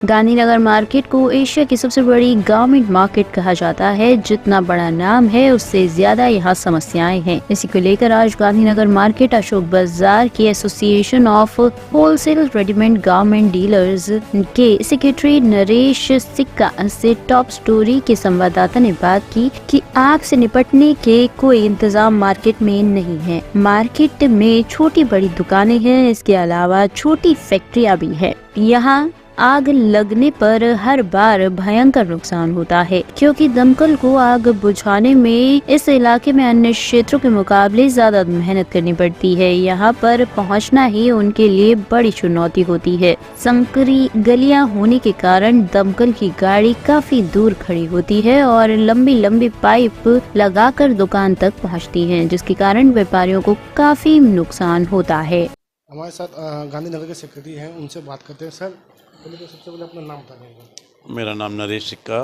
Gandhinagar market को Asia की सबसे बड़ी गारमेंट मार्केट कहा जाता है। जितना बड़ा नाम है उससे ज्यादा यहाँ समस्याएं हैं। इसी को लेकर आज गांधीनगर मार्केट अशोक बाजार की association of wholesale readymade garment dealers के सेक्रेटरी नरेश सिक्का से टॉप स्टोरी के संवाददाता ने बात की कि आग से निपटने के कोई इंतजाम मार्केट में नहीं है। मार्केट में छोटी बड़ी दुकानें हैं, इसके अलावा छोटी फैक्ट्रियां भी है। यहाँ आग लगने पर हर बार भयंकर नुकसान होता है, क्योंकि दमकल को आग बुझाने में इस इलाके में अन्य क्षेत्रों के मुकाबले ज्यादा मेहनत करनी पड़ती है। यहाँ पर पहुँचना ही उनके लिए बड़ी चुनौती होती है। संकरी गलियाँ होने के कारण दमकल की गाड़ी काफी दूर खड़ी होती है और लंबी लंबी पाइप लगाकर दुकान तक पहुँचती है, जिसके कारण व्यापारियों को काफी नुकसान होता है। हमारे साथ गांधीनगर के सेक्रेटरी हैं, उनसे बात करते हैं। सर, पहले तो सबसे पहले अपना नाम बता देंगे। मेरा नाम नरेश सिक्का,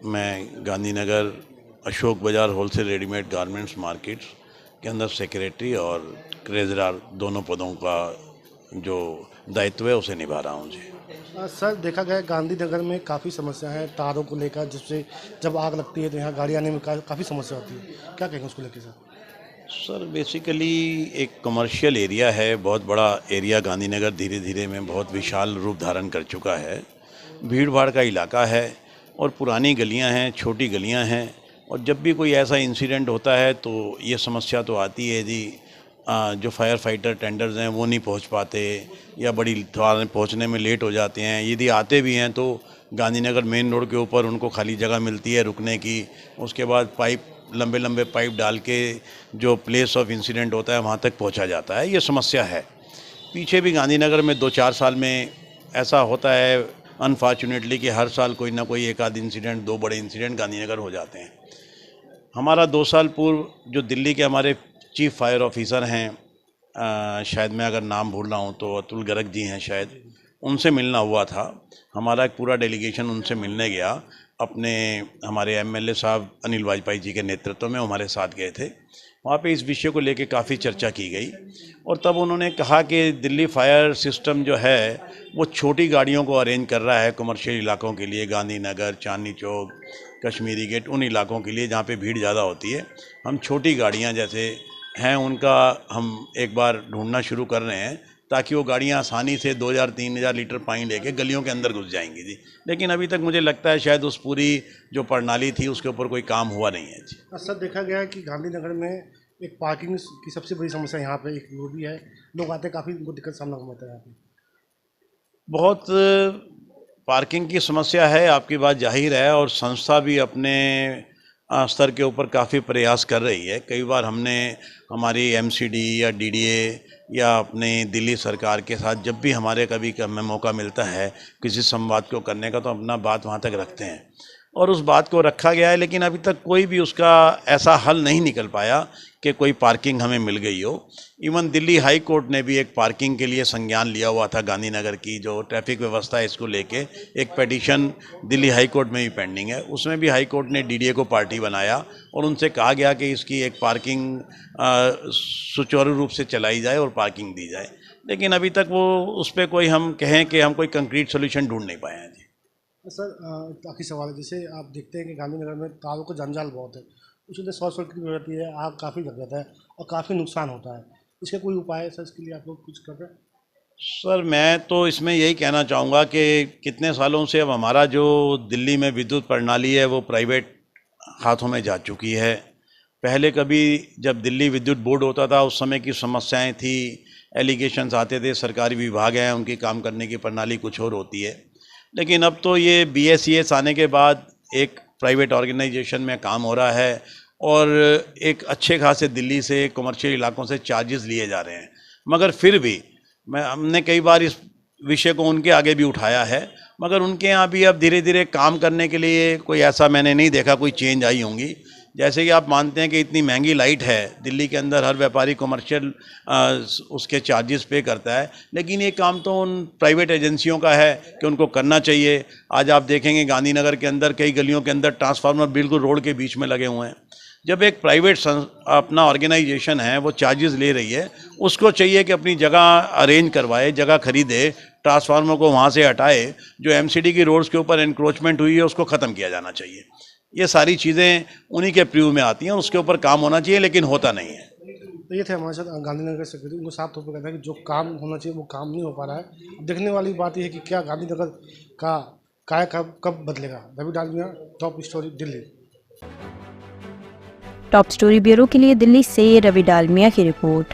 मैं गांधीनगर अशोक बाज़ार होलसेल रेडीमेड गारमेंट्स मार्केट्स के अंदर सेक्रेटरी और ट्रेजरर दोनों पदों का जो दायित्व है उसे निभा रहा हूँ जी। सर, देखा गया है गांधीनगर में काफ़ी समस्या है तारों को लेकर, जिससे जब आग लगती है तो यहाँ गाड़ी आने में काफ़ी समस्या होती है। क्या कहेंगे उसको लेकर सर? सर, बेसिकली एक कमर्शियल एरिया है, बहुत बड़ा एरिया गांधीनगर धीरे धीरे में बहुत विशाल रूप धारण कर चुका है। भीड़ भाड़ का इलाका है और पुरानी गलियां हैं, छोटी गलियां हैं, और जब भी कोई ऐसा इंसिडेंट होता है तो ये समस्या तो आती है जी। जो फायर फाइटर टेंडर्स हैं वो नहीं पहुंच पाते या बड़ी पहुंचने में लेट हो जाते हैं। यदि आते भी हैं तो गांधीनगर मेन रोड के ऊपर उनको खाली जगह मिलती है रुकने की। उसके बाद पाइप लंबे लंबे पाइप डाल के जो प्लेस ऑफ इंसिडेंट होता है वहाँ तक पहुँचा जाता है। ये समस्या है। पीछे भी गांधीनगर में 2-4 साल में ऐसा होता है अनफॉर्चुनेटली कि हर साल कोई ना कोई एक आध इंसिडेंट, 2 बड़े इंसिडेंट गांधीनगर हो जाते हैं। हमारा 2 साल पूर्व जो दिल्ली के हमारे चीफ फायर ऑफिसर हैं, शायद मैं अगर नाम भूल रहा हूँ तो अतुल गर्ग जी हैं शायद, उनसे मिलना हुआ था। हमारा एक पूरा डेलीगेशन उनसे मिलने गया। अपने हमारे एमएलए साहब अनिल वाजपेयी जी के नेतृत्व में हमारे साथ गए थे। वहाँ पे इस विषय को लेके काफ़ी चर्चा की गई और तब उन्होंने कहा कि दिल्ली फायर सिस्टम जो है वो छोटी गाड़ियों को अरेंज कर रहा है कमर्शियल इलाकों के लिए, गांधीनगर, चांदनी चौक, कश्मीरी गेट, उन इलाकों के लिए जहाँ पे भीड़ ज़्यादा होती है। हम छोटी गाड़ियाँ जैसे हैं उनका हम एक बार ढूंढना शुरू कर रहे हैं, ताकि वो गाड़ियाँ आसानी से 2000-3000 लीटर पानी लेके गलियों के अंदर घुस जाएंगी जी। लेकिन अभी तक मुझे लगता है शायद उस पूरी जो प्रणाली थी उसके ऊपर कोई काम हुआ नहीं है जी। सर, देखा गया है कि गांधीनगर में एक पार्किंग की सबसे बड़ी समस्या यहाँ पे एक वो भी है। लोग आते काफ़ी उनको दिक्कत सामना होता है यहाँ पे। बहुत पार्किंग की समस्या है, आपकी बात जाहिर है, और संस्था भी अपने स्तर के ऊपर काफ़ी प्रयास कर रही है। कई बार हमने हमारी एमसीडी या डीडीए या अपने दिल्ली सरकार के साथ जब भी हमारे कभी हमें मौका मिलता है किसी संवाद को करने का, तो अपना बात वहाँ तक रखते हैं और उस बात को रखा गया है। लेकिन अभी तक कोई भी उसका ऐसा हल नहीं निकल पाया कि कोई पार्किंग हमें मिल गई हो। इवन दिल्ली हाई कोर्ट ने भी एक पार्किंग के लिए संज्ञान लिया हुआ था। गांधीनगर की जो ट्रैफिक व्यवस्था है इसको लेके एक पिटीशन दिल्ली हाई कोर्ट में भी पेंडिंग है। उसमें भी हाई कोर्ट ने डीडीए को पार्टी बनाया और उनसे कहा गया कि इसकी एक पार्किंग सुचारू रूप से चलाई जाए और पार्किंग दी जाए। लेकिन अभी तक वो उस पर कोई हम कहें कि हम कोई कंक्रीट सोल्यूशन ढूंढ नहीं पाए हैं जी। सर, आखिरी सवाल है, जैसे आप देखते हैं कि गांधीनगर में तारों का जंजाल बहुत है, उसमें शॉर्ट सर्किट भी हो जाती है, आग काफ़ी लग जाता है और काफ़ी नुकसान होता है। इसका कोई उपाय है सर? इसके लिए आप लोग कुछ कर रहे हैं? सर, मैं तो इसमें यही कहना चाहूँगा कि कितने सालों से अब हमारा जो दिल्ली में विद्युत प्रणाली है वो प्राइवेट हाथों में जा चुकी है। पहले कभी जब दिल्ली विद्युत बोर्ड होता था उस समय की समस्याएं थी, एलिगेशंस आते थे, सरकारी विभाग हैं उनकी काम करने की प्रणाली कुछ और होती है। लेकिन अब तो ये BSES आने के बाद एक प्राइवेट ऑर्गेनाइजेशन में काम हो रहा है और एक अच्छे खासे दिल्ली से कमर्शियल इलाकों से चार्जेस लिए जा रहे हैं। मगर फिर भी हमने कई बार इस विषय को उनके आगे भी उठाया है, मगर उनके यहाँ भी अब धीरे धीरे काम करने के लिए कोई ऐसा मैंने नहीं देखा कोई चेंज आई होंगी। जैसे कि आप मानते हैं कि इतनी महंगी लाइट है दिल्ली के अंदर, हर व्यापारी कमर्शियल उसके चार्जेस पे करता है, लेकिन ये काम तो उन प्राइवेट एजेंसियों का है कि उनको करना चाहिए। आज आप देखेंगे गांधीनगर के अंदर कई गलियों के अंदर ट्रांसफार्मर बिल्कुल रोड के बीच में लगे हुए हैं। जब एक प्राइवेट अपना ऑर्गेनाइजेशन है वो चार्जेस ले रही है, उसको चाहिए कि अपनी जगह अरेंज करवाए, जगह खरीदे, ट्रांसफार्मर को वहाँ से हटाए, जो एमसीडी की रोड्स के ऊपर इंक्रोचमेंट हुई है उसको ख़त्म किया जाना चाहिए। ये सारी चीज़ें उन्हीं के प्रीव्यू में आती हैं, उसके ऊपर काम होना चाहिए, लेकिन होता नहीं है। तो ये थे हमारे साथ गांधीनगर के सेक्रेटरी। उनको साफ तौर पर कहता है कि जो काम होना चाहिए वो काम नहीं हो पा रहा है। देखने वाली बात यह है कि क्या गांधीनगर का काय कब बदलेगा। Ravi Dalmia, top story, Delhi. Top story bureau के लिए दिल्ली से रवि डालमिया की रिपोर्ट।